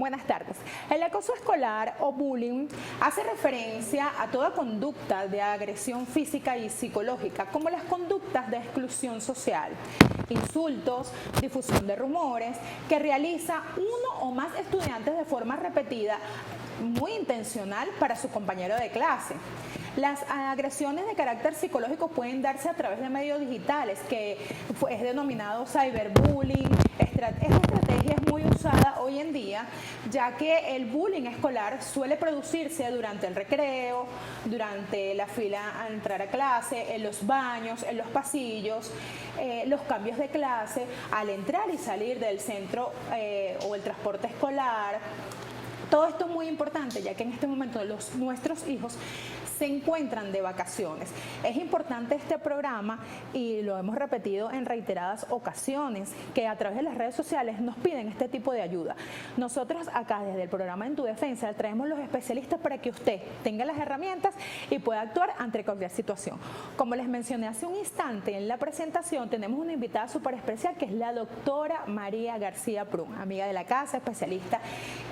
Buenas tardes. El acoso escolar o bullying hace referencia a toda conducta de agresión física y psicológica, como las conductas de exclusión social, insultos, difusión de rumores, que realiza uno o más estudiantes de forma repetida, muy intencional para su compañero de clase. Las agresiones de carácter psicológico pueden darse a través de medios digitales, que es denominado cyberbullying. Esta estrategia es muy usada hoy en día, ya que el bullying escolar suele producirse durante el recreo, durante la fila al entrar a clase, en los baños, en los pasillos, los cambios de clase, al entrar y salir del centro o el transporte escolar. Todo esto es muy importante, ya que en este momento nuestros hijos se encuentran de vacaciones. Es importante este programa, y lo hemos repetido en reiteradas ocasiones, que a través de las redes sociales nos piden este tipo de ayuda. Nosotros acá desde el programa En Tu Defensa traemos los especialistas para que usted tenga las herramientas y pueda actuar ante cualquier situación. Como les mencioné hace un instante en la presentación, tenemos una invitada súper especial que es la doctora María García Prun, amiga de la casa, especialista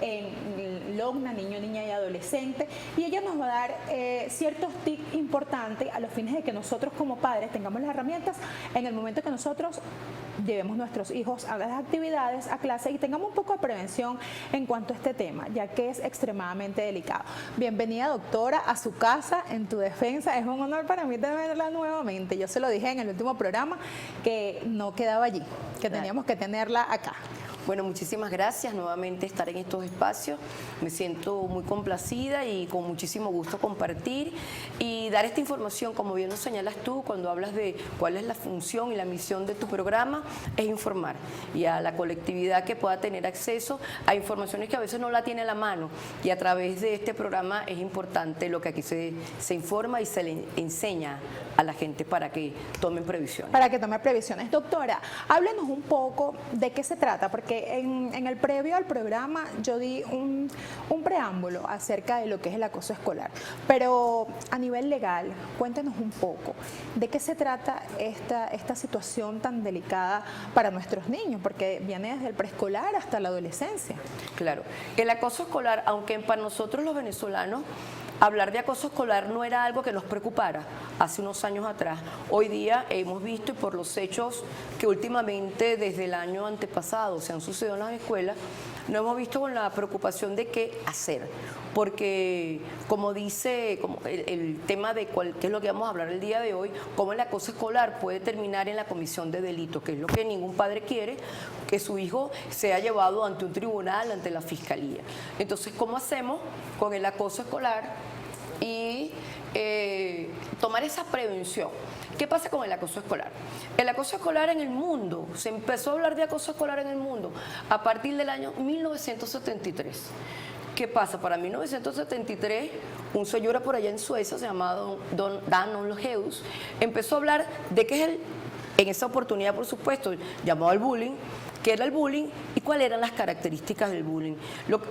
en LOCNA, niño, niña y adolescente, y ella nos va a dar ciertos tips importantes a los fines de que nosotros como padres tengamos las herramientas en el momento que nosotros llevemos nuestros hijos a las actividades, a clase, y tengamos un poco de prevención en cuanto a este tema, ya que es extremadamente delicado. Bienvenida, doctora, a su casa, En Tu Defensa. Es un honor para mí tenerla nuevamente. Yo se lo dije en el último programa que no quedaba allí, que teníamos que tenerla acá. Bueno, muchísimas gracias nuevamente estar en estos espacios. Me siento muy complacida y con muchísimo gusto compartir y dar esta información, como bien lo señalas tú, cuando hablas de cuál es la función y la misión de tu programa, es informar y a la colectividad que pueda tener acceso a informaciones que a veces no la tiene a la mano, y a través de este programa es importante lo que aquí se informa y se le enseña a la gente para que tomen previsiones. Para que tome previsiones. Doctora, háblenos un poco de qué se trata, porque en el previo al programa yo di un preámbulo acerca de lo que es el acoso escolar, pero a nivel legal, cuéntenos un poco de qué se trata esta situación tan delicada para nuestros niños, porque viene desde el preescolar hasta la adolescencia. Claro, el acoso escolar, aunque para nosotros los venezolanos hablar de acoso escolar no era algo que nos preocupara hace unos años atrás. Hoy día hemos visto, y por los hechos que últimamente desde el año antepasado se han sucedido en las escuelas, nos hemos visto con la preocupación de qué hacer. Porque, como dice el tema de qué es lo que vamos a hablar el día de hoy, cómo el acoso escolar puede terminar en la comisión de delitos, que es lo que ningún padre quiere, que su hijo sea llevado ante un tribunal, ante la fiscalía. Entonces, ¿cómo hacemos con el acoso escolar y tomar esa prevención? ¿Qué pasa con el acoso escolar? El acoso escolar en el mundo, se empezó a hablar de acoso escolar en el mundo a partir del año 1973. ¿Qué pasa? Para 1973, un señor por allá en Suecia, llamado Dan Olgeus, empezó a hablar de qué es en esa oportunidad, por supuesto, llamado el bullying, qué era el bullying y cuáles eran las características del bullying.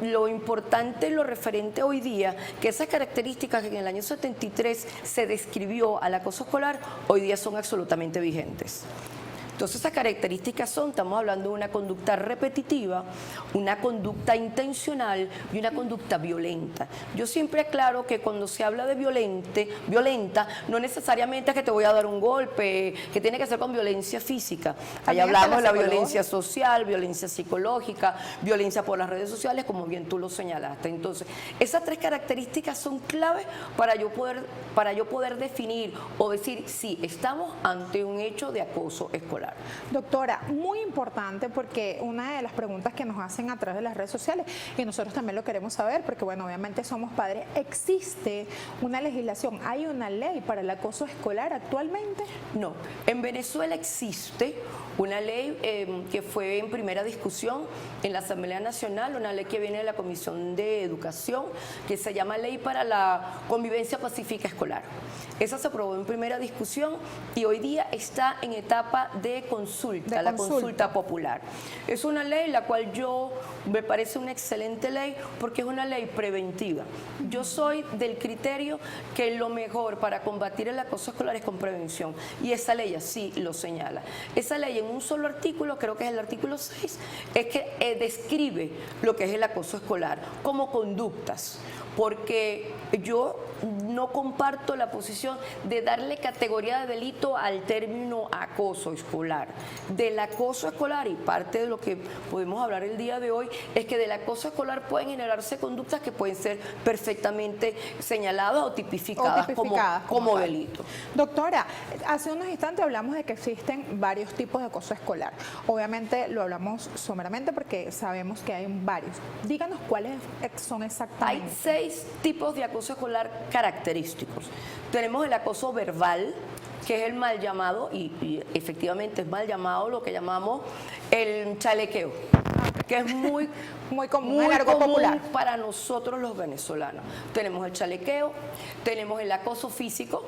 Lo importante, lo referente hoy día, que esas características que en el año 73 se describió al acoso escolar, hoy día son absolutamente vigentes. Entonces, esas características estamos hablando de una conducta repetitiva, una conducta intencional y una conducta violenta. Yo siempre aclaro que cuando se habla de violenta, no necesariamente es que te voy a dar un golpe, que tiene que ser con violencia física. Ahí hablamos de la violencia social, violencia psicológica, violencia por las redes sociales, como bien tú lo señalaste. Entonces, esas tres características son claves para yo poder definir o decir si estamos ante un hecho de acoso escolar. Doctora, muy importante, porque una de las preguntas que nos hacen a través de las redes sociales, y nosotros también lo queremos saber, porque bueno, obviamente somos padres, ¿existe una legislación, hay una ley para el acoso escolar actualmente? No, en Venezuela existe una ley que fue en primera discusión en la Asamblea Nacional, una ley que viene de la Comisión de Educación, que se llama Ley para la Convivencia Pacífica Escolar. Esa se aprobó en primera discusión y hoy día está en etapa de de consulta, De la consulta. consulta popular. Es una ley la cual me parece una excelente ley porque es una ley preventiva. Yo soy del criterio que lo mejor para combatir el acoso escolar es con prevención, y esa ley así lo señala. Esa ley en un solo artículo, creo que es el artículo 6, es que describe lo que es el acoso escolar como conductas, porque yo no comparto la posición de darle categoría de delito al término acoso escolar. Del acoso escolar, y parte de lo que podemos hablar el día de hoy, es que del acoso escolar pueden generarse conductas que pueden ser perfectamente señaladas o tipificadas, como tal. delito. Doctora, hace unos instantes hablamos de que existen varios tipos de acoso escolar. Obviamente lo hablamos someramente porque sabemos que hay varios. Díganos cuáles son Hay exactamente. 6 tipos de acoso escolar característicos. Tenemos el acoso verbal, que es el mal llamado, y efectivamente es mal llamado, lo que llamamos el chalequeo, que es muy común, muy el argot común popular. para nosotros los venezolanos. Tenemos el chalequeo, tenemos el acoso físico,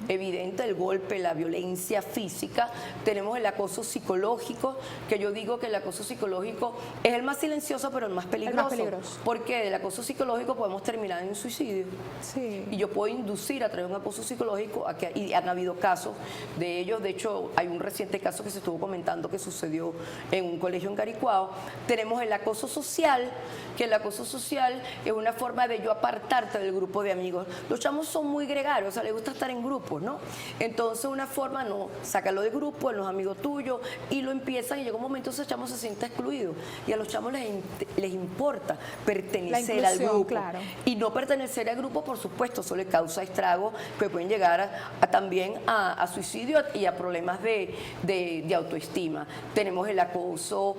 evidente, el golpe, la violencia física. Tenemos el acoso psicológico, que yo digo que el acoso psicológico es el más silencioso, pero el más peligroso. peligroso. Porque del acoso psicológico podemos terminar en un suicidio. Sí. Y yo puedo inducir a través de un acoso psicológico y han habido casos de ellos. De hecho, hay un reciente caso que se estuvo comentando que sucedió en un colegio en Caricuao. Tenemos el acoso social, que el acoso social es una forma de yo apartarte del grupo de amigos. Los chamos son muy gregarios, o sea, les gusta estar en grupos, ¿no? Entonces, una forma, no, sácalo del grupo, en los amigos tuyos, y lo empiezan, y llega un momento ese chamo se siente excluido, y a los chamos les importa pertenecer al grupo. Claro. Y no pertenecer al grupo, por supuesto, eso le causa estragos que pueden llegar también a suicidio y a problemas de autoestima. Tenemos el acoso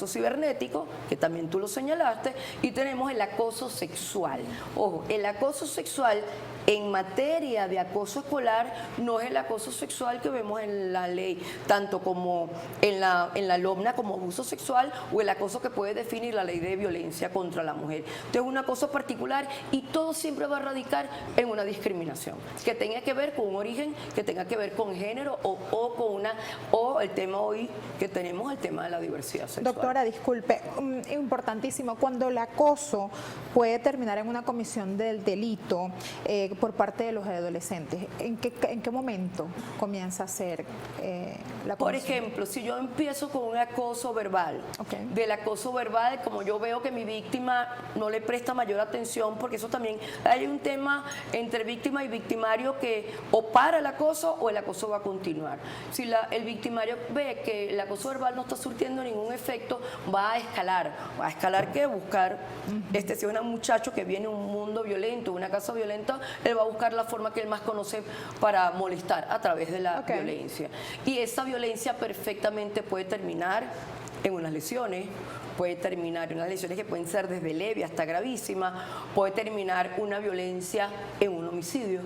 cibernético, que también tú lo señalaste, y tenemos el acoso sexual. Ojo, el acoso sexual en materia de acoso escolar no es el acoso sexual que vemos en la ley, tanto como en la LOMNA como abuso sexual, o el acoso que puede definir la ley de violencia contra la mujer. Entonces, es un acoso particular, y todo siempre va a radicar en una discriminación que tenga que ver con un origen, que tenga que ver con género o el tema hoy que tenemos, el tema de la diversidad sexual. Doctora, disculpe, importantísimo, cuando el acoso puede terminar en una comisión del delito por parte de los adolescentes, ¿en qué momento comienza a ser la comisión? Por ejemplo, si yo empiezo con un acoso verbal, Okay. Del acoso verbal, como yo veo que mi víctima no le presta mayor atención, porque eso también hay un tema entre víctima y victimario, que o para el acoso o el acoso va a continuar. Si el victimario ve que el acoso verbal no está surtiendo ningún efecto, va a escalar. ¿Va a escalar qué? Buscar, si es un muchacho que viene de un mundo violento, una casa violenta, él va a buscar la forma que él más conoce para molestar a través de la violencia. Y esa violencia perfectamente puede terminar en unas lesiones, puede terminar en unas lesiones que pueden ser desde leve hasta gravísima, puede terminar una violencia en un homicidio.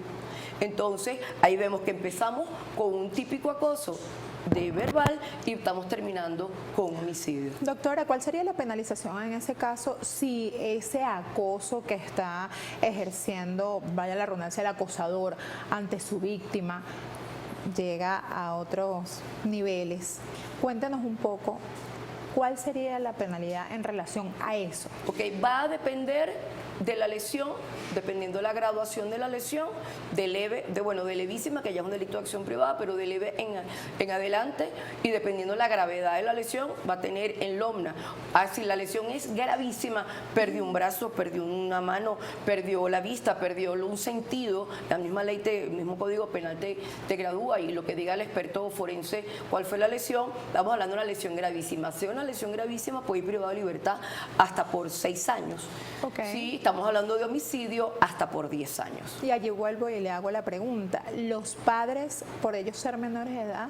Entonces, ahí vemos que empezamos con un típico acoso de verbal y estamos terminando con homicidio. Doctora, ¿cuál sería la penalización en ese caso si ese acoso que está ejerciendo, vaya la redundancia, el acosador ante su víctima llega a otros niveles? Cuéntenos un poco, ¿cuál sería la penalidad en relación a eso? Okay, va a depender de la lesión, dependiendo de la graduación de la lesión, de levísima, que ya es un delito de acción privada, pero de leve en adelante, y dependiendo de la gravedad de la lesión, va a tener en LOMNA. Si la lesión es gravísima, perdió un brazo, perdió una mano, perdió la vista, perdió un sentido, la misma ley, el mismo Código Penal te gradúa, y lo que diga el experto forense cuál fue la lesión, estamos hablando de una lesión gravísima. Si es una lesión gravísima, puede ir privado de libertad hasta por 6 años. Okay. Sí, estamos hablando de homicidio hasta por 10 años. Y allí vuelvo y le hago la pregunta, ¿los padres, por ellos ser menores de edad,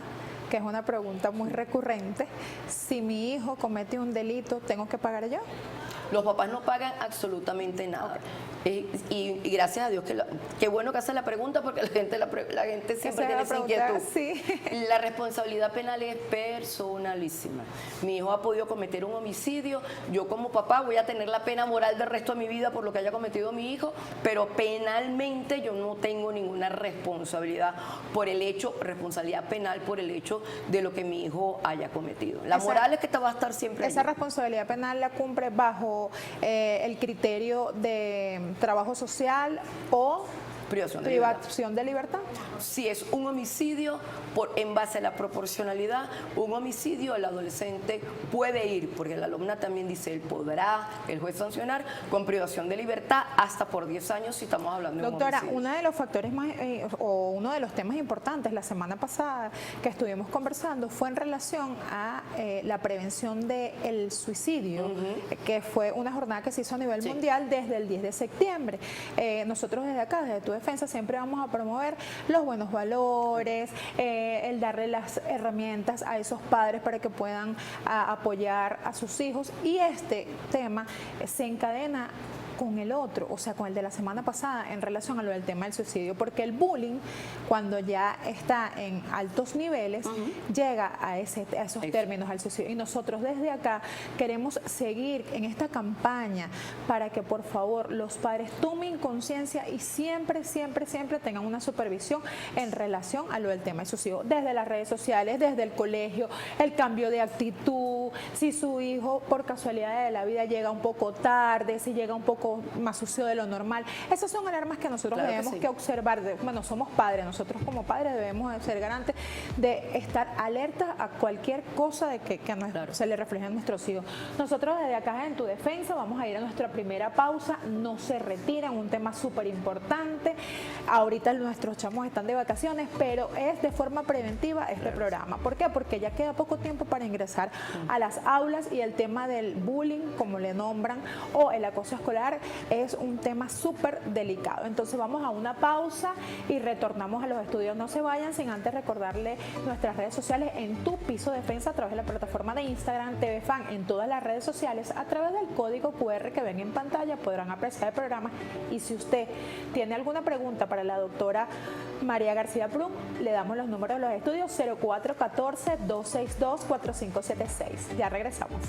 que es una pregunta muy recurrente, si mi hijo comete un delito, tengo que pagar yo? Los papás no pagan absolutamente nada. Y gracias a Dios, qué bueno que hace la pregunta, porque la gente siempre tiene esa inquietud. Sí. La responsabilidad penal es personalísima. Mi hijo ha podido cometer un homicidio, yo como papá voy a tener la pena moral del resto de mi vida por lo que haya cometido mi hijo, pero penalmente yo no tengo ninguna responsabilidad responsabilidad penal por el hecho de lo que mi hijo haya cometido. La moral es que te va a estar siempre Esa allí. responsabilidad penal la cumple bajo el criterio de trabajo social o privación de libertad. Si es un homicidio, en base a la proporcionalidad, un homicidio, el adolescente puede ir, porque la alumna también dice, él podrá, el juez sancionar, con privación de libertad hasta por 10 años si estamos hablando de un homicidio. Doctora, uno de los factores o uno de los temas importantes la semana pasada que estuvimos conversando fue en relación a la prevención del suicidio, que fue una jornada que se hizo a nivel mundial desde el 10 de septiembre. Nosotros desde acá, desde Tu Defensa, siempre vamos a promover los buenos valores, el darle las herramientas a esos padres para que puedan apoyar a sus hijos, y este tema se encadena con el otro, o sea, con el de la semana pasada en relación a lo del tema del suicidio, porque el bullying, cuando ya está en altos niveles, llega a esos términos, al suicidio. Y nosotros desde acá queremos seguir en esta campaña para que por favor los padres tomen conciencia y siempre, siempre, siempre tengan una supervisión en relación a lo del tema del suicidio, desde las redes sociales, desde el colegio, el cambio de actitud, si su hijo por casualidad de la vida llega un poco tarde, si llega un poco más sucio de lo normal. Esas son alarmas que nosotros debemos que observar. Bueno, somos padres, nosotros como padres debemos ser garantes de estar alertas a cualquier cosa de que se le refleje a nuestros hijos. Nosotros desde acá en Tu Defensa vamos a ir a nuestra primera pausa, no se retiran, un tema súper importante. Ahorita nuestros chamos están de vacaciones, pero es de forma preventiva este programa. ¿Por qué? Porque ya queda poco tiempo para ingresar a las aulas y el tema del bullying, como le nombran, o el acoso escolar, es un tema súper delicado. Entonces vamos a una pausa y retornamos a los estudios. No se vayan sin antes recordarle nuestras redes sociales en Tu Piso Defensa a través de la plataforma de Instagram, TV Fan, en todas las redes sociales. A través del código QR que ven en pantalla podrán apreciar el programa, y si usted tiene alguna pregunta para la doctora María García Prun, le damos los números de los estudios: 0414-262-4576. Ya regresamos.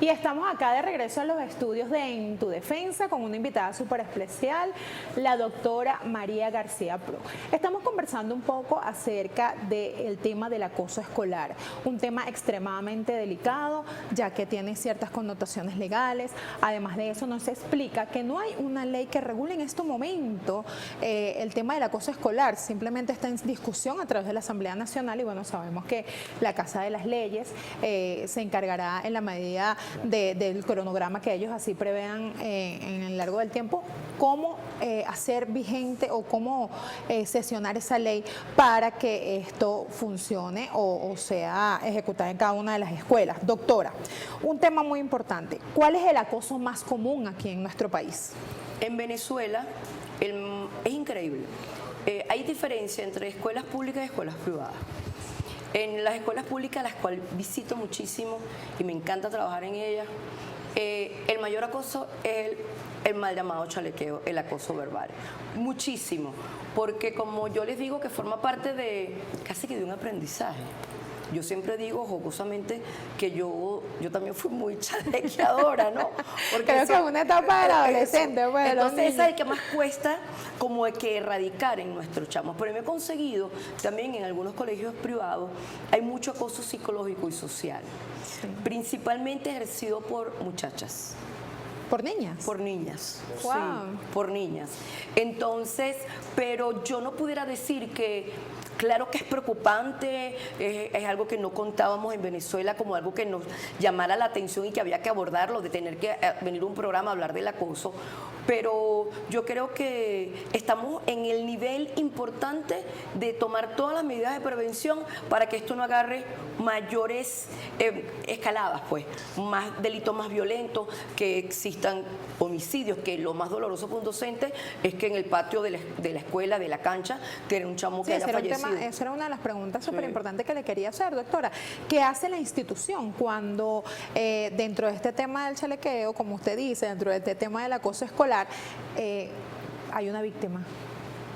Y estamos acá de regreso a los estudios de En Tu Defensa con una invitada súper especial, la doctora María García Prun. Estamos conversando un poco acerca del tema del acoso escolar, un tema extremadamente delicado, ya que tiene ciertas connotaciones legales. Además de eso, nos explica que no hay una ley que regule en este momento el tema del acoso escolar, simplemente está en discusión a través de la Asamblea Nacional, y bueno, sabemos que la Casa de las Leyes se encargará en la medida del cronograma que ellos así prevean en el largo del tiempo, cómo hacer vigente o cómo sesionar esa ley para que esto funcione o sea ejecutada en cada una de las escuelas. Doctora, un tema muy importante, ¿cuál es el acoso más común aquí en nuestro país? En Venezuela es increíble. Hay diferencia entre escuelas públicas y escuelas privadas. En las escuelas públicas, las cuales visito muchísimo y me encanta trabajar en ellas, el mayor acoso es el mal llamado chalequeo, el acoso verbal. Muchísimo, porque como yo les digo, que forma parte de casi que de un aprendizaje. Yo siempre digo jocosamente que yo también fui muy chalequeadora, ¿no? Porque Creo que es una etapa del adolescente, eso. pues, de los Entonces esa es niños. el que más cuesta como que erradicar en nuestros chamos. Pero me he conseguido también en algunos colegios privados hay mucho acoso psicológico y social, principalmente ejercido por muchachas. ¿Por niñas? Por niñas, Wow. sí, por niñas. Entonces, pero yo no pudiera decir que, claro que es preocupante, es algo que no contábamos en Venezuela como algo que nos llamara la atención y que había que abordarlo, de tener que venir a un programa a hablar del acoso, pero yo creo que estamos en el nivel importante de tomar todas las medidas de prevención para que esto no agarre mayores escaladas, pues, más delitos más violentos, que existan homicidios, que lo más doloroso para un docente es que en el patio de la escuela, de la cancha, tiene un chamo que Sí, haya fallecido. esa era una de las preguntas súper importantes que le quería hacer, doctora. ¿Qué hace la institución cuando dentro de este tema del chalequeo, como usted dice, dentro de este tema del acoso escolar, hay una víctima?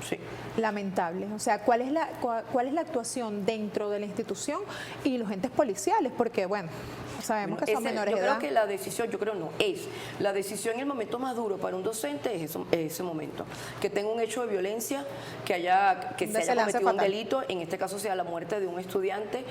Sí. Lamentable. O sea, ¿cuál es la actuación dentro de la institución y los entes policiales? Porque, bueno, sabemos que son menores de edad. Yo creo que la decisión, la decisión en el momento más duro para un docente es ese momento. Que tenga un hecho de violencia, que se haya cometido un delito, en este caso sea la muerte de un estudiante.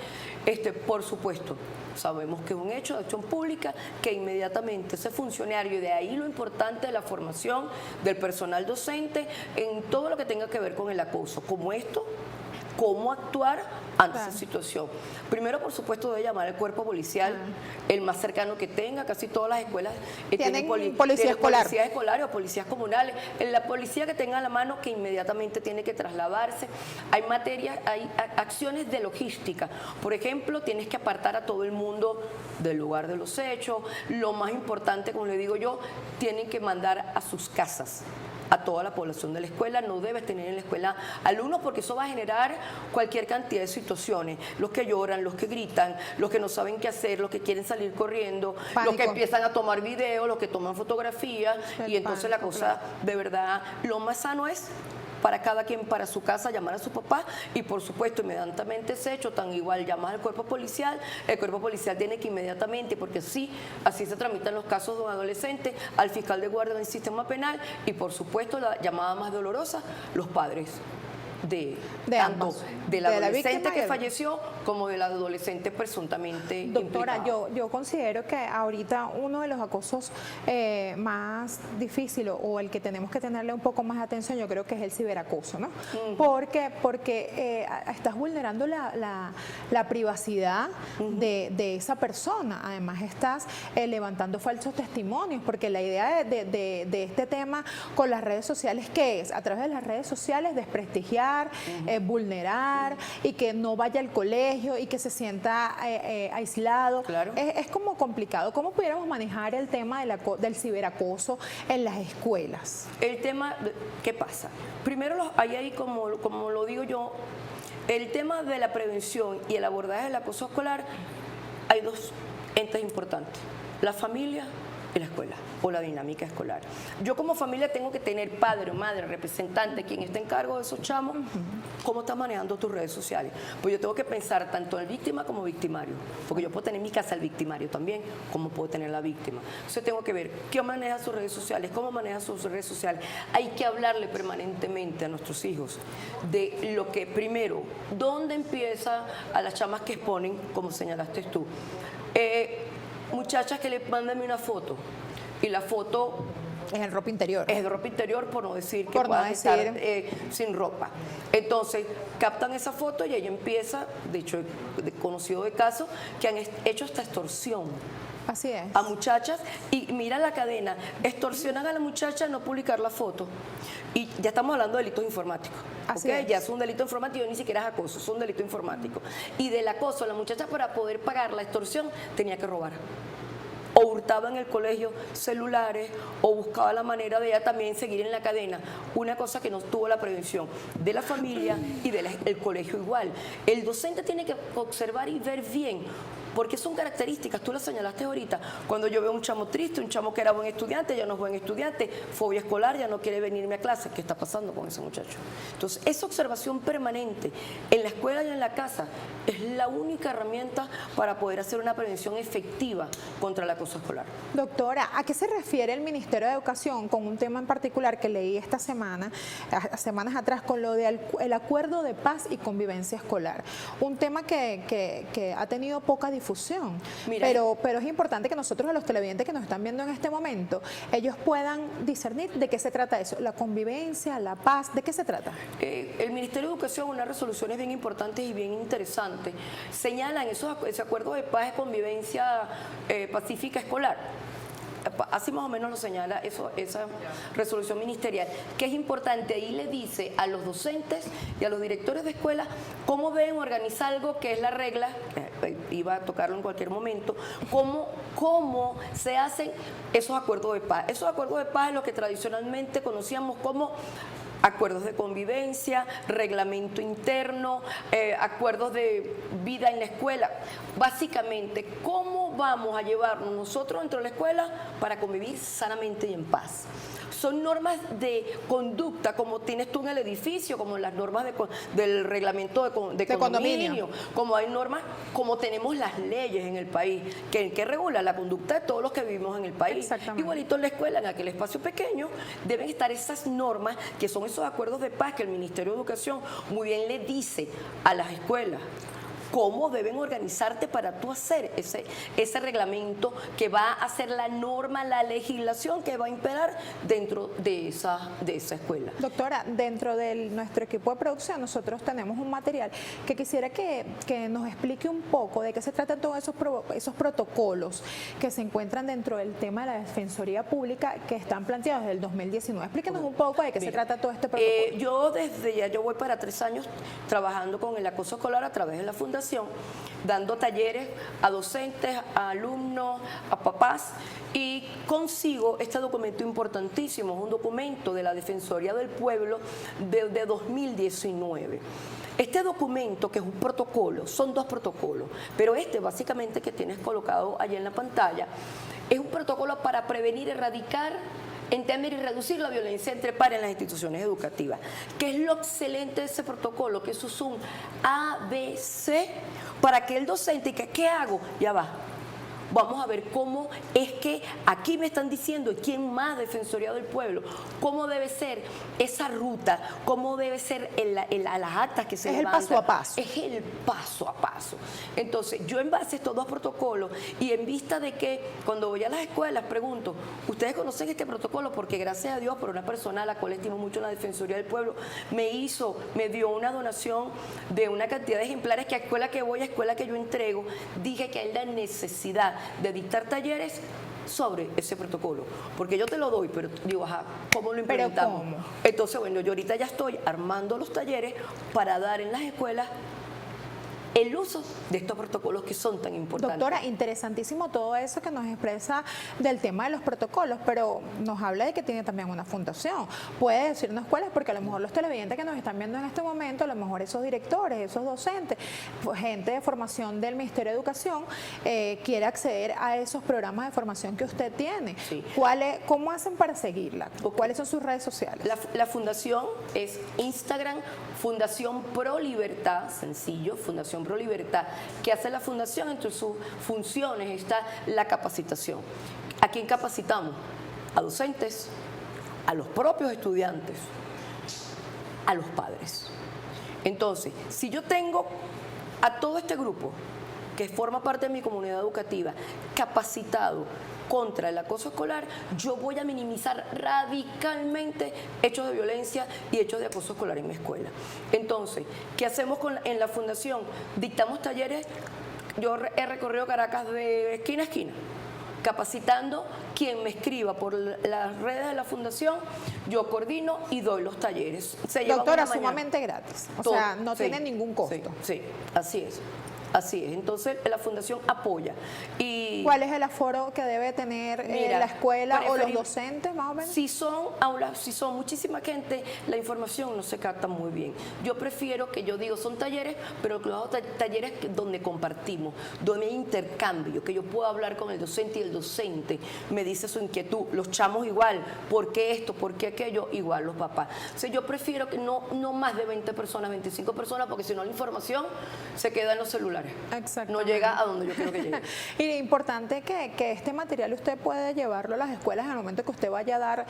Por supuesto, sabemos que es un hecho de acción pública, que inmediatamente ese funcionario, y de ahí lo importante de la formación del personal docente en todo lo que tenga que ver con el acoso, como esto, cómo actuar ante esa situación. Primero, por supuesto, debe llamar al cuerpo policial, el más cercano que tenga. Casi todas las escuelas tienen tienen policías escolares o policías comunales. La policía que tenga a la mano, que inmediatamente tiene que trasladarse. Hay acciones de logística. Por ejemplo, tienes que apartar a todo el mundo del lugar de los hechos. Lo más importante, como le digo yo, tienen que mandar a sus casas a toda la población de la escuela. No debes tener en la escuela alumnos, porque eso va a generar cualquier cantidad de situaciones. Los que lloran, los que gritan, los que no saben qué hacer, los que quieren salir corriendo, Pánico. los que empiezan a tomar videos, los que toman fotografías, y entonces la cosa, de verdad, lo más sano es para cada quien, para su casa, llamar a su papá, y por supuesto inmediatamente ese hecho, tan igual llamar al cuerpo policial. El cuerpo policial tiene que inmediatamente, porque así se tramitan los casos de un adolescente, al fiscal de guardia del sistema penal, y por supuesto la llamada más dolorosa, los padres tanto ambos, del de la adolescente víctima que falleció como del adolescente presuntamente Doctora, implicado. yo considero que ahorita uno de los acosos más difíciles, o el que tenemos que tenerle un poco más atención, yo creo que es el ciberacoso, ¿no? Porque estás vulnerando la privacidad de esa persona. Además estás levantando falsos testimonios, porque la idea de este tema con las redes sociales, ¿qué es? A través de las redes sociales desprestigiar, vulnerar, y que no vaya al colegio y que se sienta aislado. Claro. Es como complicado. ¿Cómo pudiéramos manejar el tema del ciberacoso en las escuelas? El tema, ¿qué pasa? Primero, ahí como lo digo yo, el tema de la prevención y el abordaje del acoso escolar, hay dos entes importantes: la familia y la escuela, o la dinámica escolar. Yo como familia tengo que tener padre, madre, representante, quien esté en cargo de esos chamos. ¿Cómo estás manejando tus redes sociales? Pues yo tengo que pensar tanto en el víctima como victimario, porque yo puedo tener en mi casa el victimario también, como puedo tener la víctima. Entonces tengo que ver quién maneja sus redes sociales, cómo maneja sus redes sociales. Hay que hablarle permanentemente a nuestros hijos de lo que, primero, dónde empieza a las chamas que exponen, como señalaste tú. Muchachas que le mandan una foto, y la foto Es en ropa interior. es de ropa interior, por no decir que Por no puedan estar decir. sin ropa. Entonces captan esa foto y ella empieza, de hecho he conocido de casos que han hecho esta extorsión Así es. a muchachas, y mira la cadena, extorsionan a la muchacha a no publicar la foto, y ya estamos hablando de delitos informáticos. Así ¿Okay? es. Ya es un delito informático, ni siquiera es acoso, es un delito informático. Y del acoso, la muchacha, para poder pagar la extorsión, tenía que robar. O hurtaba en el colegio celulares, o buscaba la manera de ella también seguir en la cadena. Una cosa que no tuvo la prevención de la familia y del colegio igual. El docente tiene que observar y ver bien porque son características, tú las señalaste ahorita, cuando yo veo un chamo triste, un chamo que era buen estudiante, ya no es buen estudiante, fobia escolar, ya no quiere venirme a clase, ¿qué está pasando con ese muchacho? Entonces, esa observación permanente en la escuela y en la casa es la única herramienta para poder hacer una prevención efectiva contra el acoso escolar. Doctora, ¿a qué se refiere el Ministerio de Educación con un tema en particular que leí esta semana, semanas atrás, con lo del acuerdo de paz y convivencia escolar? Un tema que ha tenido poca difusión, Mira, pero es importante que nosotros, los televidentes que nos están viendo en este momento, ellos puedan discernir de qué se trata eso, la convivencia, la paz, ¿de qué se trata? El Ministerio de Educación, unas resoluciones bien importantes y bien interesantes, señalan ese acuerdo de paz y convivencia pacífica escolar. Así más o menos lo señala esa resolución ministerial, que es importante. Ahí le dice a los docentes y a los directores de escuela cómo deben organizar algo que es la regla, iba a tocarlo en cualquier momento, cómo se hacen esos acuerdos de paz. Esos acuerdos de paz es lo que tradicionalmente conocíamos como acuerdos de convivencia, reglamento interno, acuerdos de vida en la escuela. Básicamente, ¿cómo vamos a llevarnos nosotros dentro de la escuela para convivir sanamente y en paz? Son normas de conducta, como tienes tú en el edificio, como las normas del reglamento de condominio, como hay normas, como tenemos las leyes en el país, que regulan la conducta de todos los que vivimos en el país. Igualito en la escuela, en aquel espacio pequeño, deben estar esas normas, que son esos acuerdos de paz que el Ministerio de Educación muy bien le dice a las escuelas cómo deben organizarte para tú hacer ese reglamento que va a ser la norma, la legislación que va a imperar dentro de esa escuela. Doctora, dentro de nuestro equipo de producción nosotros tenemos un material que quisiera que nos explique un poco de qué se tratan todos esos protocolos que se encuentran dentro del tema de la Defensoría Pública que están planteados desde el 2019. Explíquenos un poco de qué se trata todo este protocolo. Yo voy para 3 años trabajando con el acoso escolar a través de la Fundación, dando talleres a docentes, a alumnos, a papás, y consigo este documento importantísimo, es un documento de la Defensoría del Pueblo de 2019. Este documento, que es un protocolo, son 2 protocolos, pero básicamente que tienes colocado allá en la pantalla, es un protocolo para prevenir, erradicar, entender y reducir la violencia entre pares en las instituciones educativas. ¿Qué es lo excelente de ese protocolo? Que eso es un ABC para que el docente, ¿qué hago? Ya va. Vamos a ver cómo es que aquí me están diciendo, ¿quién más? Defensoría del Pueblo, cómo debe ser esa ruta, cómo debe ser a las actas que se levantan. Es el paso a paso. Es el paso a paso. Entonces, yo en base a estos 2 protocolos y en vista de que cuando voy a las escuelas pregunto, ¿ustedes conocen este protocolo? Porque gracias a Dios, por una persona a la cual estimo mucho en la Defensoría del Pueblo, me dio una donación de una cantidad de ejemplares que a escuela que voy, a escuela que yo entrego, dije que hay la necesidad de dictar talleres sobre ese protocolo, porque yo te lo doy, pero digo, ajá, ¿cómo lo implementamos? ¿Pero cómo? Entonces, bueno, yo ahorita ya estoy armando los talleres para dar en las escuelas el uso de estos protocolos que son tan importantes. Doctora, interesantísimo todo eso que nos expresa del tema de los protocolos, pero nos habla de que tiene también una fundación. Puede decirnos cuáles, porque a lo mejor los televidentes que nos están viendo en este momento, a lo mejor esos directores, esos docentes, pues gente de formación del Ministerio de Educación quiere acceder a esos programas de formación que usted tiene. Sí. ¿Cómo hacen para seguirla? ¿Cuáles son sus redes sociales? La fundación es Instagram, Fundación Pro Libertad, sencillo, Fundación Pro Libertad. ¿Qué hace la fundación? Entre sus funciones está la capacitación. ¿A quién capacitamos? A docentes, a los propios estudiantes, a los padres. Entonces, si yo tengo a todo este grupo que forma parte de mi comunidad educativa capacitado contra el acoso escolar, yo voy a minimizar radicalmente hechos de violencia y hechos de acoso escolar en mi escuela. Entonces, ¿qué hacemos en la fundación? Dictamos talleres, yo he recorrido Caracas de esquina a esquina, capacitando quien me escriba por las redes de la fundación, yo coordino y doy los talleres. Doctora, sumamente gratis, o sea, no tiene ningún costo. Sí, así es. Así es. Entonces, la fundación apoya. Y ¿Cuál es el aforo que debe tener la escuela o los docentes, más o menos? si son aulas, si son muchísima gente, la información no se capta muy bien. Yo prefiero que yo digo, son talleres, pero que los talleres donde compartimos, donde hay intercambio, que yo pueda hablar con el docente y el docente me dice su inquietud. Los chamos igual, ¿por qué esto? ¿Por qué aquello? Igual los papás. O sea, yo prefiero que no más de 20 personas, 25 personas, porque si no la información se queda en los celulares. No llega a donde yo quiero que llegue. Y importante que este material usted puede llevarlo a las escuelas en el momento que usted vaya a dar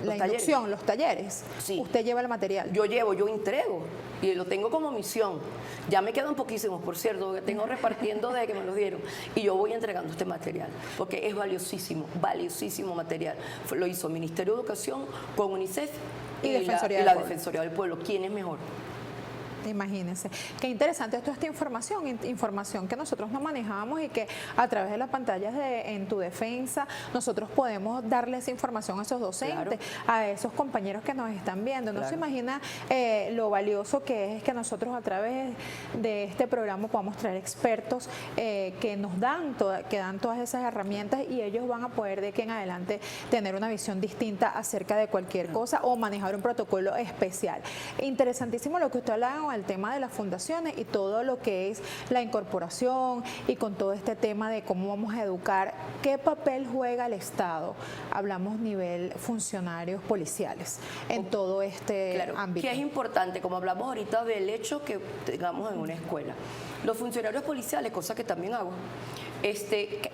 la inducción, los talleres. Sí. Usted lleva el material. Yo entrego y lo tengo como misión. Ya me quedan poquísimos, por cierto, que tengo repartiendo desde que me los dieron. Y yo voy entregando este material, porque es valiosísimo, valiosísimo material. Lo hizo el Ministerio de Educación con UNICEF y la Defensoría del Pueblo. ¿Quién es mejor? Imagínense. Qué interesante toda esta información que nosotros no manejábamos y que a través de las pantallas de En Tu Defensa nosotros podemos darle esa información a esos docentes, a esos compañeros que nos están viendo. No se imagina lo valioso que es que nosotros a través de este programa podamos traer expertos que nos dan todas esas herramientas y ellos van a poder de aquí en adelante tener una visión distinta acerca de cualquier cosa o manejar un protocolo especial. Interesantísimo lo que usted hablaba con el tema de las fundaciones y todo lo que es la incorporación y con todo este tema de cómo vamos a educar, qué papel juega el Estado, hablamos nivel funcionarios policiales en todo este ámbito. Que es importante, como hablamos ahorita del hecho que tengamos en una escuela. Los funcionarios policiales, cosa que también hago,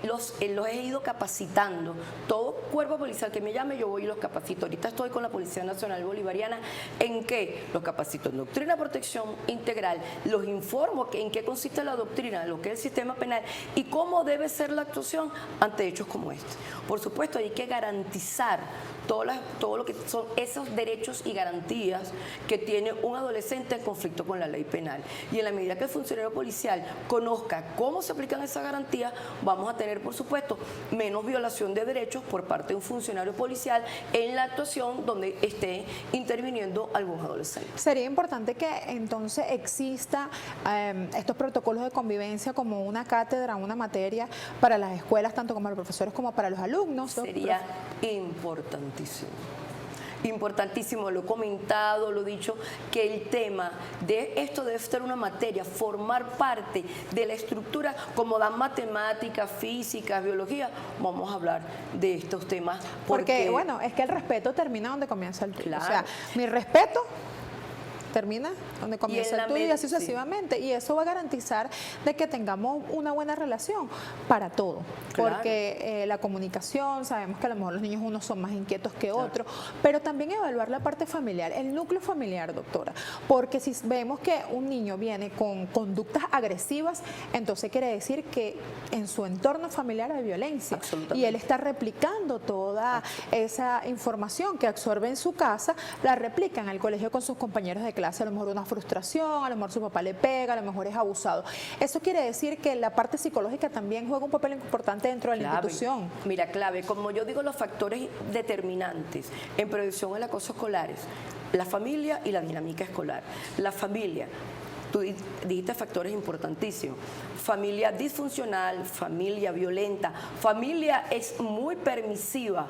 los he ido capacitando. Todo cuerpo policial que me llame, yo voy y los capacito. Ahorita estoy con la Policía Nacional Bolivariana, ¿en qué? Los capacito en doctrina de protección integral, los informo en qué consiste la doctrina, lo que es el sistema penal y cómo debe ser la actuación ante hechos como este. Por supuesto, hay que garantizar todo lo que son esos derechos y garantías que tiene un adolescente en conflicto con la ley penal. Y en la medida que el funcionario policial conozca cómo se aplican esas garantías, vamos a tener, por supuesto, menos violación de derechos por parte de un funcionario policial en la actuación donde esté interviniendo algún adolescente. Sería importante que entonces exista estos protocolos de convivencia como una cátedra, una materia para las escuelas, tanto como para los profesores como para los alumnos. Sería importantísimo. Importantísimo, lo he comentado, lo he dicho, que el tema de esto debe ser una materia, formar parte de la estructura, como dan matemáticas, físicas, biología, vamos a hablar de estos temas. Porque bueno, es que el respeto termina donde comienza el tuyo. O sea, mi respeto termina donde comienza el tuyo y así sucesivamente. Y eso va a garantizar de que tengamos una buena relación para todo. Porque la comunicación, sabemos que a lo mejor los niños unos son más inquietos que otros, pero también evaluar la parte familiar, el núcleo familiar, doctora. Porque si vemos que un niño viene con conductas agresivas, entonces quiere decir que en su entorno familiar hay violencia. Y él está replicando toda esa información que absorbe en su casa, la replica en el colegio con sus compañeros de clase, a lo mejor una frustración, a lo mejor su papá le pega, a lo mejor es abusado. Eso quiere decir que la parte psicológica también juega un papel importante dentro de la institución. Mira, clave, como yo digo, los factores determinantes en prevención del acoso escolar, la familia y la dinámica escolar. La familia, tú dijiste factores importantísimos. Familia disfuncional, familia violenta, familia es muy permisiva.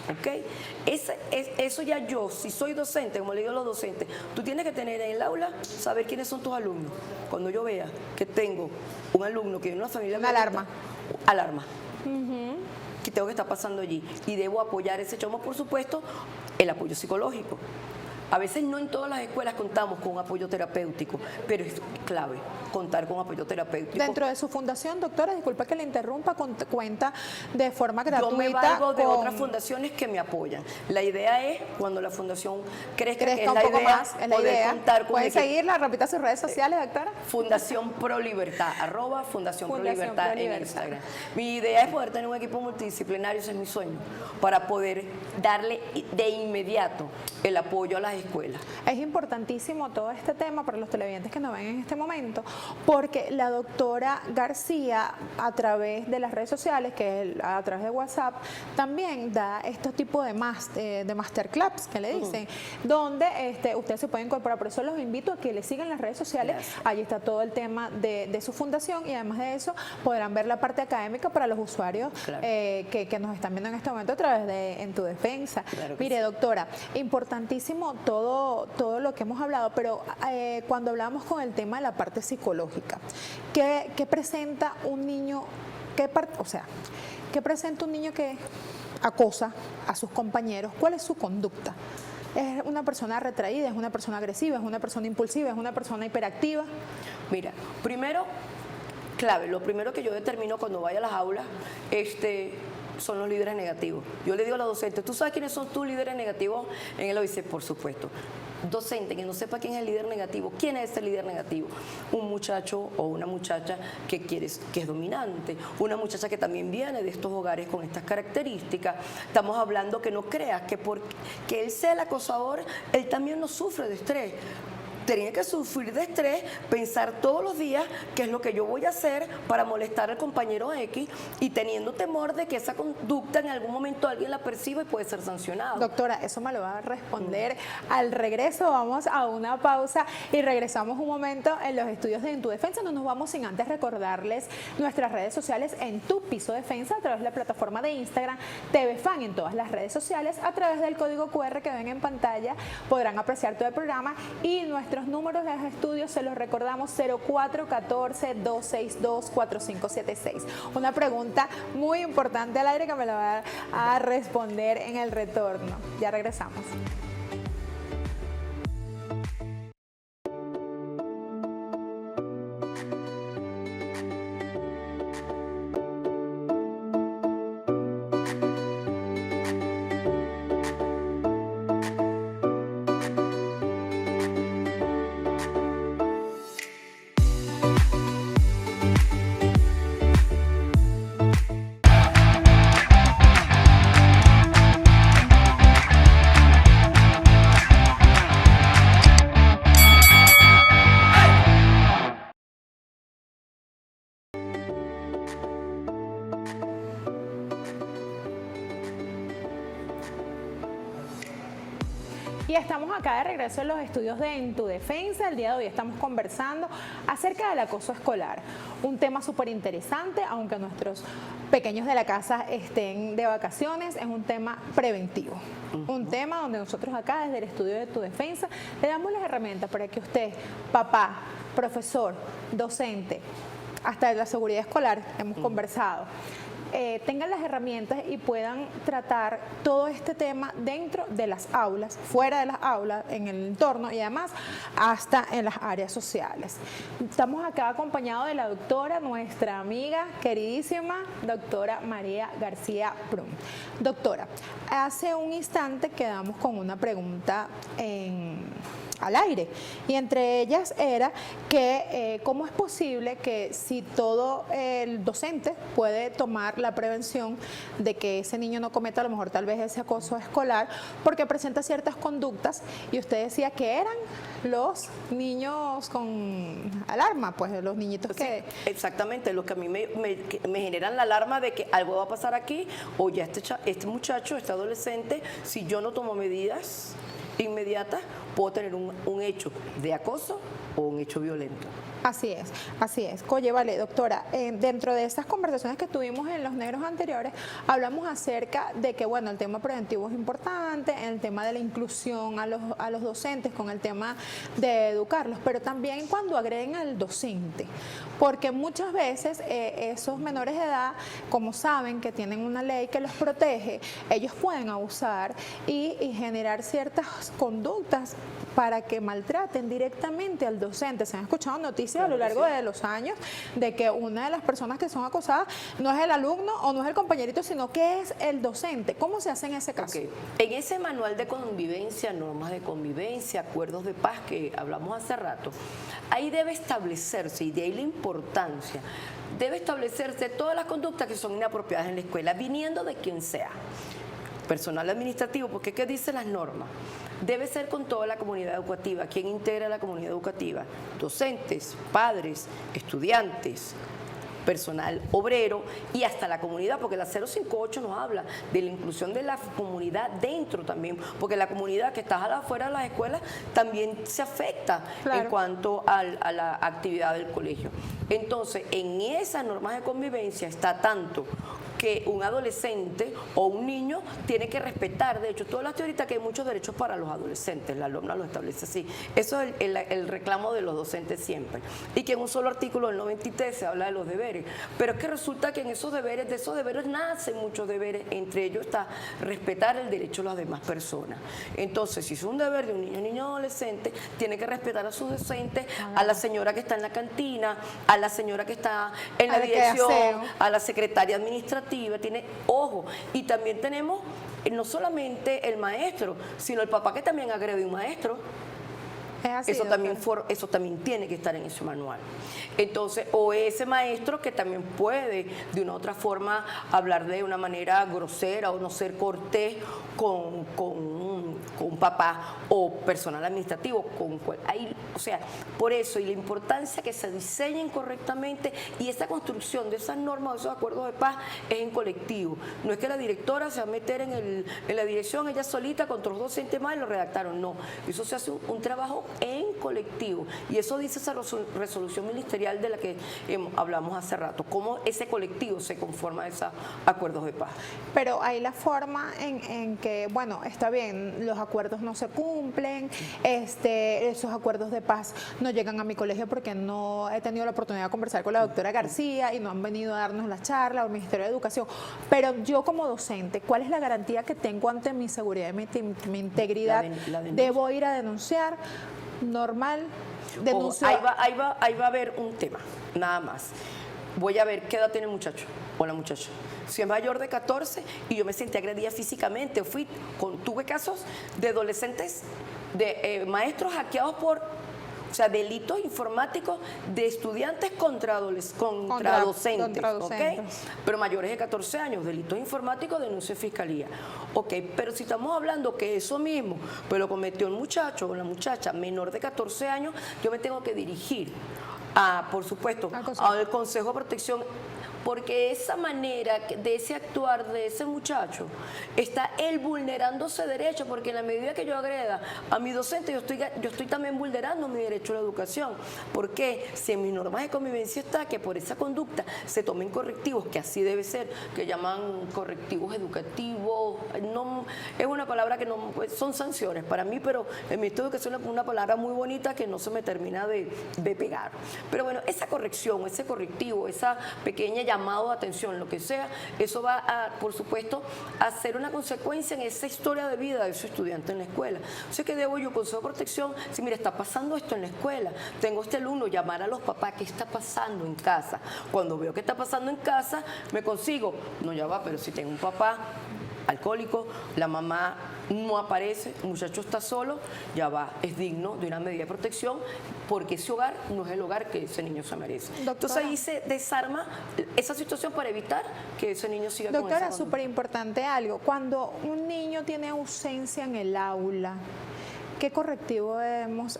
¿Ok? Eso ya yo, si soy docente, como le digo a los docentes, tú tienes que tener en el aula, saber quiénes son tus alumnos. Cuando yo vea que tengo un alumno que viene de una familia... Una alarma. Alarma. ¿Qué tengo que estar pasando allí? Y debo apoyar ese chamo, por supuesto, el apoyo psicológico. A veces no en todas las escuelas contamos con apoyo terapéutico, pero es clave contar con apoyo terapéutico. Dentro de su fundación, doctora, disculpa que le interrumpa, cuenta de forma gratuita. Yo me valgo de otras fundaciones que me apoyan. La idea es, cuando la fundación crezca que es la poco idea, más, es la poder idea. contar con... ¿Pueden seguirla? Repita sus redes sociales, doctora. Fundación Pro Libertad, @ Fundación Pro Libertad en Instagram. Mi idea es poder tener un equipo multidisciplinario, ese es mi sueño, para poder darle de inmediato el apoyo a las escuelas. Es importantísimo todo este tema para los televidentes que nos ven en este momento, porque la doctora García, a través de las redes sociales, que es a través de WhatsApp, también da estos tipos de masterclass que le dicen, donde ustedes se pueden incorporar. Por eso los invito a que le sigan las redes sociales. Allí está todo el tema de su fundación, y además de eso podrán ver la parte académica para los usuarios que nos están viendo en este momento a través de En Tu Defensa. Mire, doctora, importantísimo todo lo que hemos hablado, pero cuando hablamos con el tema de la parte psicológica, ¿qué presenta un niño? ¿Qué presenta un niño que acosa a sus compañeros? ¿Cuál es su conducta? ¿Es una persona retraída? ¿Es una persona agresiva? ¿Es una persona impulsiva? ¿Es una persona hiperactiva? Mira, primero, clave, lo primero que yo determino cuando vaya a las aulas, son los líderes negativos. Yo le digo a los docentes, ¿tú sabes quiénes son tus líderes negativos? En él lo dice, por supuesto. Docente que no sepa quién es el líder negativo. ¿Quién es el líder negativo? Un muchacho o una muchacha que es dominante, una muchacha que también viene de estos hogares con estas características. Estamos hablando que no creas que porque él sea el acosador, él también no sufre de estrés. Tenía que sufrir de estrés, pensar todos los días qué es lo que yo voy a hacer para molestar al compañero X, y teniendo temor de que esa conducta en algún momento alguien la perciba y puede ser sancionado. Doctora, eso me lo va a responder al regreso. Vamos a una pausa y regresamos un momento en los estudios de En Tu Defensa. No nos vamos sin antes recordarles nuestras redes sociales en Tu Piso Defensa, a través de la plataforma de Instagram, TV Fan en todas las redes sociales. A través del código QR que ven en pantalla podrán apreciar todo el programa, y nuestros números de los estudios se los recordamos: 0414-262-4576. Una pregunta muy importante al aire que me la va a responder en el retorno. Ya regresamos. Y estamos acá de regreso en los estudios de En Tu Defensa. El día de hoy estamos conversando acerca del acoso escolar, un tema súper interesante, aunque nuestros pequeños de la casa estén de vacaciones. Es un tema preventivo, un tema donde nosotros acá desde el estudio de Tu Defensa le damos las herramientas para que usted, papá, profesor, docente, hasta de la seguridad escolar, hemos conversado, tengan las herramientas y puedan tratar todo este tema dentro de las aulas, fuera de las aulas, en el entorno, y además hasta en las áreas sociales. Estamos acá acompañados de la doctora, nuestra amiga queridísima, doctora María García Prun. Doctora, hace un instante quedamos con una pregunta al aire, y entre ellas era que cómo es posible que si todo el docente puede tomar la prevención de que ese niño no cometa a lo mejor tal vez ese acoso escolar porque presenta ciertas conductas, y usted decía que eran los niños con alarma, pues los niñitos que... Sí, exactamente, lo que a mí me generan la alarma de que algo va a pasar aquí, o ya este muchacho, este adolescente, si yo no tomo medidas inmediatas, puedo tener un hecho de acoso o un hecho violento. Así es, así es. Oye, vale, doctora, dentro de estas conversaciones que tuvimos en los negros anteriores, hablamos acerca de que, bueno, el tema preventivo es importante, el tema de la inclusión a los docentes con el tema de educarlos, pero también cuando agreden al docente, porque muchas veces esos menores de edad, como saben que tienen una ley que los protege, ellos pueden abusar y generar ciertas conductas para que maltraten directamente al docente. Se han escuchado noticias a lo largo de los años de que una de las personas que son acosadas no es el alumno o no es el compañerito, sino que es el docente. ¿Cómo se hace en ese caso? En ese manual de convivencia, normas de convivencia, acuerdos de paz que hablamos hace rato, ahí debe establecerse, y de ahí la importancia, debe establecerse todas las conductas que son inapropiadas en la escuela, viniendo de quien sea. personal administrativo, porque ¿qué dicen las normas? Debe ser con toda la comunidad educativa. ¿Quién integra la comunidad educativa? Docentes, padres, estudiantes, personal obrero y hasta la comunidad, porque la 058 nos habla de la inclusión de la comunidad dentro también, porque la comunidad que está afuera de las escuelas también se afecta en cuanto a la actividad del colegio. Entonces, en esas normas de convivencia está tanto que un adolescente o un niño tiene que respetar. De hecho, tú hablaste ahorita que hay muchos derechos para los adolescentes, la LOMNA lo establece así. Eso es el reclamo de los docentes siempre. Y que en un solo artículo del 93 se habla de los deberes. Pero es que resulta que en esos deberes, de esos deberes nacen muchos deberes, entre ellos está respetar el derecho de las demás personas. Entonces, si es un deber de un niño, niño adolescente, tiene que respetar a sus docentes, a la señora que está en la cantina, a la señora que está en la dirección, a la secretaria administrativa, tiene ojo. Y también tenemos no solamente el maestro, sino el papá que también agrede a un maestro. Eso también tiene que estar en ese manual. Entonces, o ese maestro que también puede de una u otra forma hablar de una manera grosera o no ser cortés con un papá o personal administrativo, o sea, por eso y la importancia que se diseñen correctamente, y esa construcción de esas normas, de esos acuerdos de paz es en colectivo. No es que la directora se va a meter en la dirección ella solita con otros docentes más y lo redactaron, no. Eso se hace un trabajo en colectivo, y eso dice esa resolución ministerial de la que hablamos hace rato, cómo ese colectivo se conforma de esos acuerdos de paz. Pero hay la forma en que, bueno, está bien, los acuerdos no se cumplen, esos acuerdos de paz no llegan a mi colegio porque no he tenido la oportunidad de conversar con la doctora García y no han venido a darnos la charla o el Ministerio de Educación, pero yo como docente, ¿cuál es la garantía que tengo ante mi seguridad y mi integridad? ¿Debo ir a denunciar? Normal, denuncio. Ahí va a haber un tema, nada más. Voy a ver qué edad tiene el muchacho o la muchacha. Si es mayor de 14 y yo me sentí agredida físicamente, tuve casos de adolescentes, de maestros hackeados o sea, delitos informáticos de estudiantes contra docentes, ¿okay? Pero mayores de 14 años, delitos informáticos, denuncia fiscalía. Ok, pero si estamos hablando que eso mismo, pues lo cometió el muchacho o la muchacha menor de 14 años, yo me tengo que dirigir por supuesto, al Consejo de Protección, porque esa manera de ese actuar de ese muchacho está él vulnerando ese derecho, porque en la medida que yo agreda a mi docente, yo estoy también vulnerando mi derecho a la educación. Porque si en mis normas de convivencia está que por esa conducta se tomen correctivos, que así debe ser, que llaman correctivos educativos, no es una palabra que no son sanciones para mí, pero en mi estudio que es una palabra muy bonita que no se me termina de pegar. Pero bueno, esa corrección, ese correctivo, esa pequeña llamado de atención, lo que sea, eso va a, por supuesto, a ser una consecuencia en esa historia de vida de ese estudiante en la escuela. O sea, que debo yo, Consejo de Protección, si mira, está pasando esto en la escuela, tengo este alumno, llamar a los papás, ¿qué está pasando en casa? Cuando veo que está pasando en casa, me consigo, no, ya va, pero si tengo un papá alcohólico, la mamá no aparece, el muchacho está solo, ya va, es digno de una medida de protección, porque ese hogar no es el hogar que ese niño se merece. Doctora, entonces ahí se desarma esa situación para evitar que ese niño siga con esa conducta. Doctora, súper importante algo, cuando un niño tiene ausencia en el aula, ¿qué correctivo debemos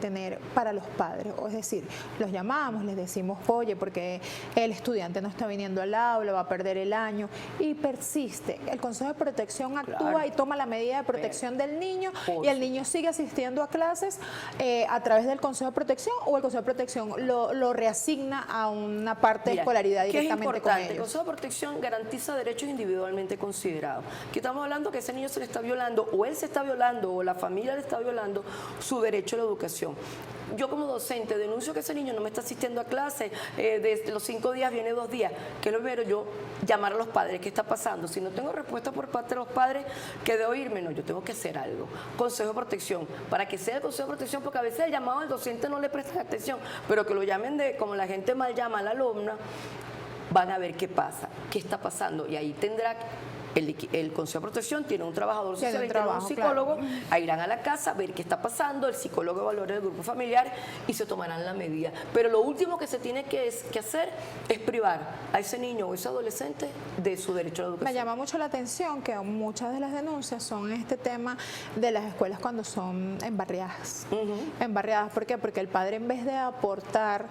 tener para los padres? Es decir, los llamamos, les decimos, oye, porque el estudiante no está viniendo al aula, va a perder el año, y persiste. El Consejo de Protección actúa y toma la medida de protección del niño, y el niño sigue asistiendo a clases a través del Consejo de Protección, o el Consejo de Protección lo reasigna a una parte de escolaridad directamente con ellos. El Consejo de Protección garantiza derechos individualmente considerados. Aquí estamos hablando que ese niño se le está violando, o él se está violando, o la familia le está violando su derecho a la educación. Yo como docente denuncio que ese niño no me está asistiendo a clase, de los 5 días viene 2 días. ¿Qué es lo primero? Yo llamar a los padres, ¿qué está pasando? Si no tengo respuesta por parte de los padres, ¿qué debo irme? No, yo tengo que hacer algo. Consejo de Protección, para que sea el Consejo de Protección, porque a veces el llamado al docente no le prestan atención, pero que lo llamen como la gente mal llama a la alumna, van a ver qué pasa, qué está pasando, y ahí tendrá el Consejo de Protección tiene un trabajador Tiene social un y tiene un trabajo, psicólogo, claro. a irán a la casa a ver qué está pasando, el psicólogo evaluará el grupo familiar y se tomarán la medida. Pero lo último que se tiene que hacer es privar a ese niño o ese adolescente de su derecho a la Me educación. llama mucho la atención que muchas de las denuncias son este tema de las escuelas cuando son embarriadas. Embarriadas, ¿por qué? Porque el padre, en vez de aportar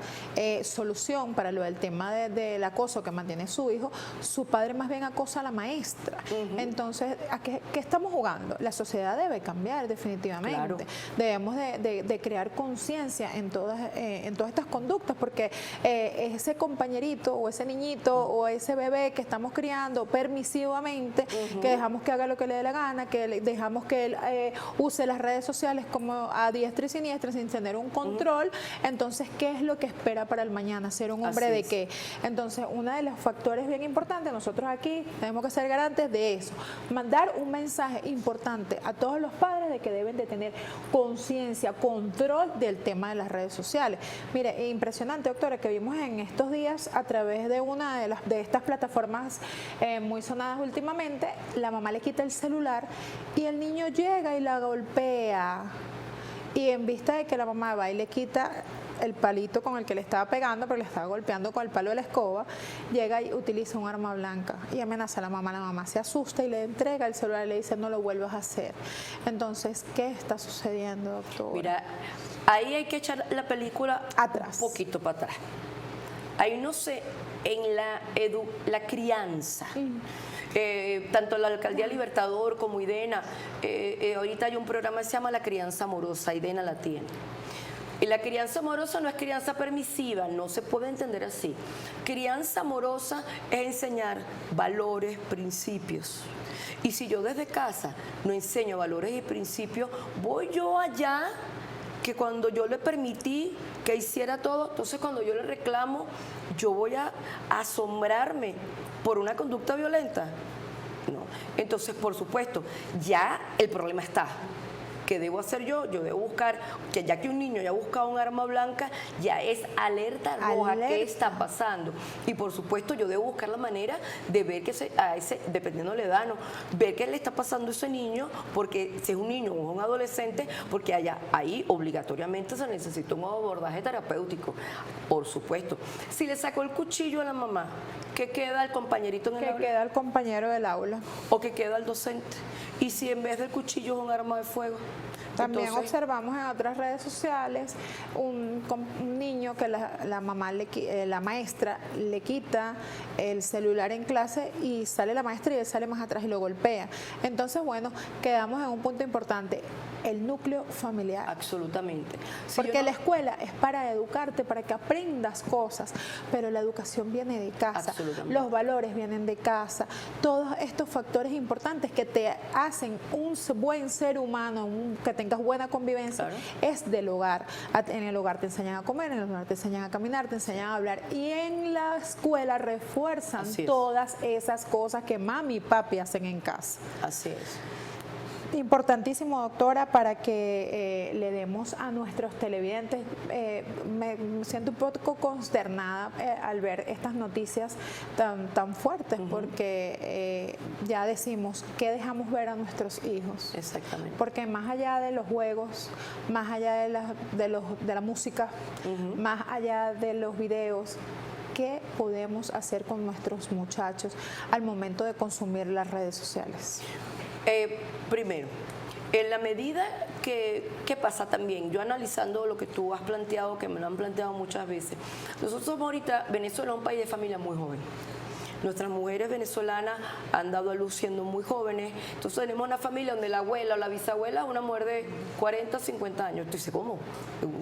solución para lo del tema del acoso que mantiene su hijo, su padre más bien acosa a la maestra. Entonces, ¿a qué estamos jugando? La sociedad debe cambiar definitivamente. Claro. Debemos de crear conciencia en todas estas conductas, porque ese compañerito o ese niñito o ese bebé que estamos criando permisivamente, que dejamos que haga lo que le dé la gana, que dejamos que él use las redes sociales como a diestra y siniestra sin tener un control, entonces, ¿qué es lo que espera para el mañana? ¿Ser un hombre Así de es. qué? Entonces, uno de los factores bien importantes, nosotros aquí tenemos que ser garantes de eso, mandar un mensaje importante a todos los padres de que deben de tener conciencia, control del tema de las redes sociales. Mire, impresionante, doctora, que vimos en estos días a través de una de estas plataformas muy sonadas últimamente, la mamá le quita el celular y el niño llega y la golpea. Y en vista de que la mamá va y le quita el palito con el que le estaba pegando, porque le estaba golpeando con el palo de la escoba, llega y utiliza un arma blanca y amenaza a la mamá se asusta y le entrega el celular y le dice no lo vuelvas a hacer. Entonces, ¿qué está sucediendo, doctor? Mira, ahí hay que echar la película Atrás. un poquito para atrás. Ahí no sé, en la crianza. Tanto la Alcaldía Libertador como IDENA, ahorita hay un programa que se llama La Crianza Amorosa, IDENA la tiene. Y la crianza amorosa no es crianza permisiva, no se puede entender así. Crianza amorosa es enseñar valores, principios. Y si yo desde casa no enseño valores y principios, voy yo allá, que cuando yo le permití que hiciera todo, entonces cuando yo le reclamo, yo voy a asombrarme por una conducta violenta. No. Entonces, por supuesto, ya el problema está. ¿Qué debo hacer yo? Yo debo buscar, que ya que un niño ya ha buscado un arma blanca, ya es alerta roja, ¿qué está pasando? Y por supuesto yo debo buscar la manera de ver que dependiendo de la edad, ¿no? Ver qué le está pasando a ese niño, porque si es un niño o un adolescente, porque ahí obligatoriamente se necesita un abordaje terapéutico, por supuesto. Si le sacó el cuchillo a la mamá, ¿qué queda el compañerito en el aula? Que queda el compañero del aula. O que queda el docente. Y si en vez del cuchillo es un arma de fuego. También Entonces, observamos en otras redes sociales un niño que la maestra le quita el celular en clase y sale la maestra y él sale más atrás y lo golpea. Entonces, bueno, quedamos en un punto importante, el núcleo familiar. absolutamente. Si Porque yo no- la escuela es para educarte, para que aprendas cosas, pero la educación viene de casa, Absolutamente. los valores vienen de casa, todos estos factores importantes que te hacen un buen ser humano, que tengas buena convivencia, Claro. es del hogar. En el hogar te enseñan a comer, en el hogar te enseñan a caminar, te enseñan a hablar y en la escuela refuerzan Así es. todas esas cosas que mami y papi hacen en casa. Así es. Importantísimo, doctora, para que le demos a nuestros televidentes. Me siento un poco consternada al ver estas noticias tan fuertes, porque ya decimos, ¿qué dejamos ver a nuestros hijos? Exactamente. Porque más allá de los juegos, más allá de la música, más allá de los videos, ¿qué podemos hacer con nuestros muchachos al momento de consumir las redes sociales? Primero, en la medida ¿qué pasa también? Yo analizando lo que tú has planteado, que me lo han planteado muchas veces, nosotros somos ahorita, Venezuela es un país de familia muy joven. Nuestras mujeres venezolanas han dado a luz siendo muy jóvenes, entonces tenemos una familia donde la abuela o la bisabuela es una mujer de 40, 50 años. Tú dices, ¿cómo?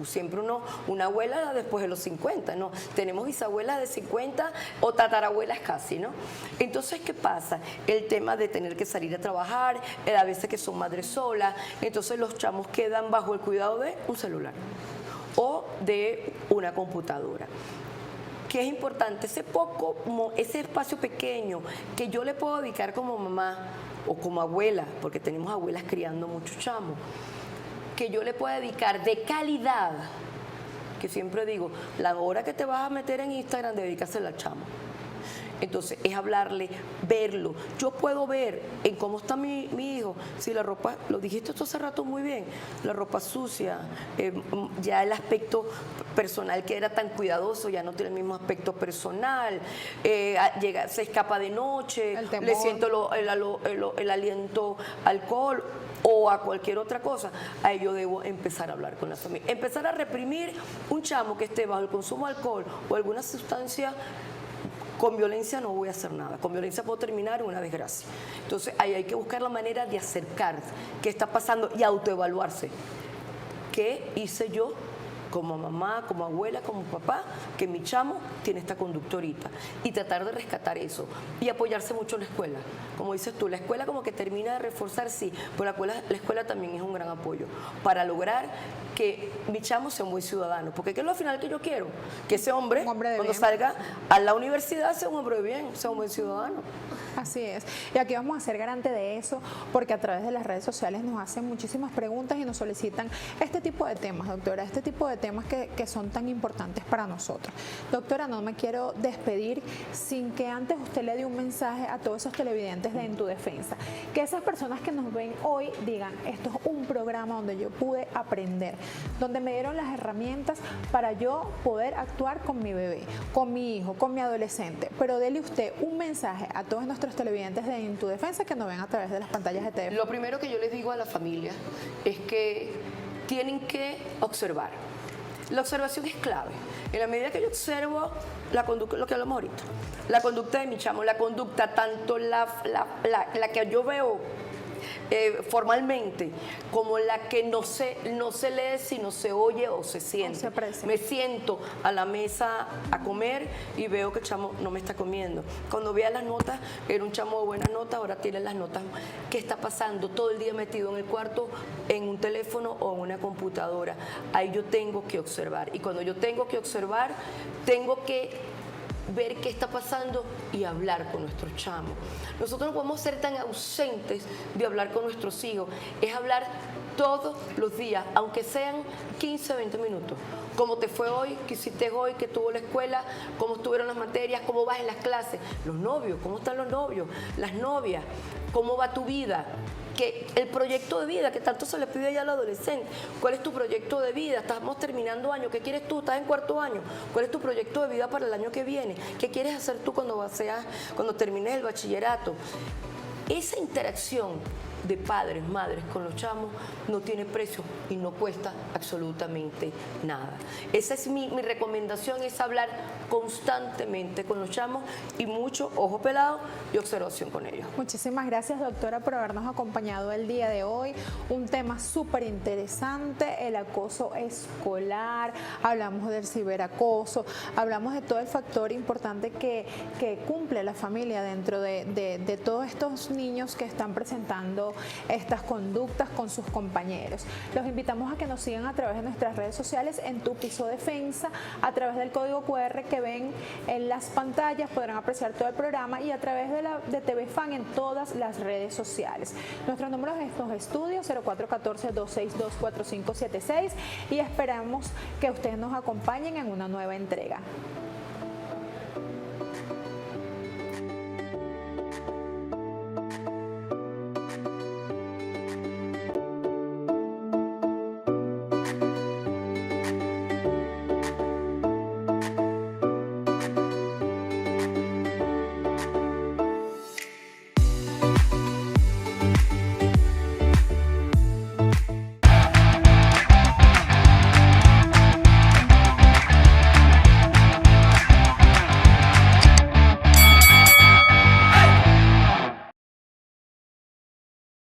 Siempre una abuela era después de los 50, ¿no? Tenemos bisabuelas de 50 o tatarabuelas casi, ¿no? Entonces, ¿qué pasa? El tema de tener que salir a trabajar, a veces que son madres solas, entonces los chamos quedan bajo el cuidado de un celular o de una computadora. Que es importante, ese espacio pequeño que yo le puedo dedicar como mamá o como abuela, porque tenemos abuelas criando muchos chamos, que yo le pueda dedicar de calidad, que siempre digo, la hora que te vas a meter en Instagram, dedícasela al chamo. Entonces, es hablarle, verlo. Yo puedo ver en cómo está mi hijo, si la ropa, lo dijiste esto hace rato muy bien, la ropa sucia, ya el aspecto personal que era tan cuidadoso, ya no tiene el mismo aspecto personal, se escapa de noche, le siento el aliento a alcohol o a cualquier otra cosa. Ahí yo debo empezar a hablar con la familia, empezar a reprimir un chamo que esté bajo el consumo de alcohol o alguna sustancia. Con violencia no voy a hacer nada, con violencia puedo terminar en una desgracia. Entonces ahí hay que buscar la manera de acercar qué está pasando y autoevaluarse. ¿Qué hice yo como mamá, como abuela, como papá, que mi chamo tiene esta conducta ahorita? Y tratar de rescatar eso y apoyarse mucho en la escuela. Como dices tú, la escuela como que termina de reforzar, sí, pero la escuela también es un gran apoyo para lograr que mi chamo sea un buen ciudadano, porque ¿qué es lo final que yo quiero? Que ese hombre cuando bien. salga a la universidad sea un hombre de bien, sea un buen ciudadano. Así es. Y aquí vamos a ser garante de eso, porque a través de las redes sociales nos hacen muchísimas preguntas y nos solicitan este tipo de temas, doctora, este tipo de temas que son tan importantes para nosotros. Doctora, no me quiero despedir sin que antes usted le dé un mensaje a todos esos televidentes de En Tu Defensa. Que esas personas que nos ven hoy digan, esto es un programa donde yo pude aprender, donde me dieron las herramientas para yo poder actuar con mi bebé, con mi hijo, con mi adolescente. Pero dele usted un mensaje a todos nuestros televidentes de En Tu Defensa que nos ven a través de las pantallas de TV. Lo primero que yo les digo a la familia es que tienen que observar. La observación es clave. En la medida que yo observo la conducta, lo que hablamos ahorita, la conducta de mi chamo, la conducta, tanto la que yo veo formalmente, como la que no se lee, sino se oye o se siente. O se aprecia. Me siento a la mesa a comer y veo que el chamo no me está comiendo. Cuando vea las notas, era un chamo de buenas notas, ahora tiene las notas. ¿Qué está pasando? Todo el día metido en el cuarto, en un teléfono o en una computadora. Ahí yo tengo que observar. Y cuando yo tengo que observar, tengo que ver qué está pasando y hablar con nuestros chamos. Nosotros no podemos ser tan ausentes de hablar con nuestros hijos. Es hablar todos los días, aunque sean 15, 20 minutos. ¿Cómo te fue hoy? ¿Qué hiciste hoy? ¿Qué tuvo la escuela? ¿Cómo estuvieron las materias? ¿Cómo vas en las clases? Los novios, ¿cómo están los novios? Las novias, ¿cómo va tu vida? Que el proyecto de vida que tanto se le pide ya al adolescente. ¿Cuál es tu proyecto de vida? Estamos terminando año. ¿Qué quieres tú? ¿Estás en cuarto año? ¿Cuál es tu proyecto de vida para el año que viene? ¿Qué quieres hacer tú cuando termines el bachillerato? Esa interacción de padres, madres con los chamos no tiene precio y no cuesta absolutamente nada. Esa es mi recomendación, es hablar constantemente con los chamos y mucho ojo pelado y observación con ellos. Muchísimas gracias, doctora, por habernos acompañado el día de hoy. Un tema súper interesante, el acoso escolar, hablamos del ciberacoso, hablamos de todo el factor importante que cumple la familia dentro de todos estos niños que están presentando estas conductas con sus compañeros. Los invitamos a que nos sigan a través de nuestras redes sociales En Tu Piso Defensa, a través del código QR que ven en las pantallas, podrán apreciar todo el programa, y a través de TV Fan en todas las redes sociales. Nuestros números en estos estudios 0414-262-4576 y esperamos que ustedes nos acompañen en una nueva entrega.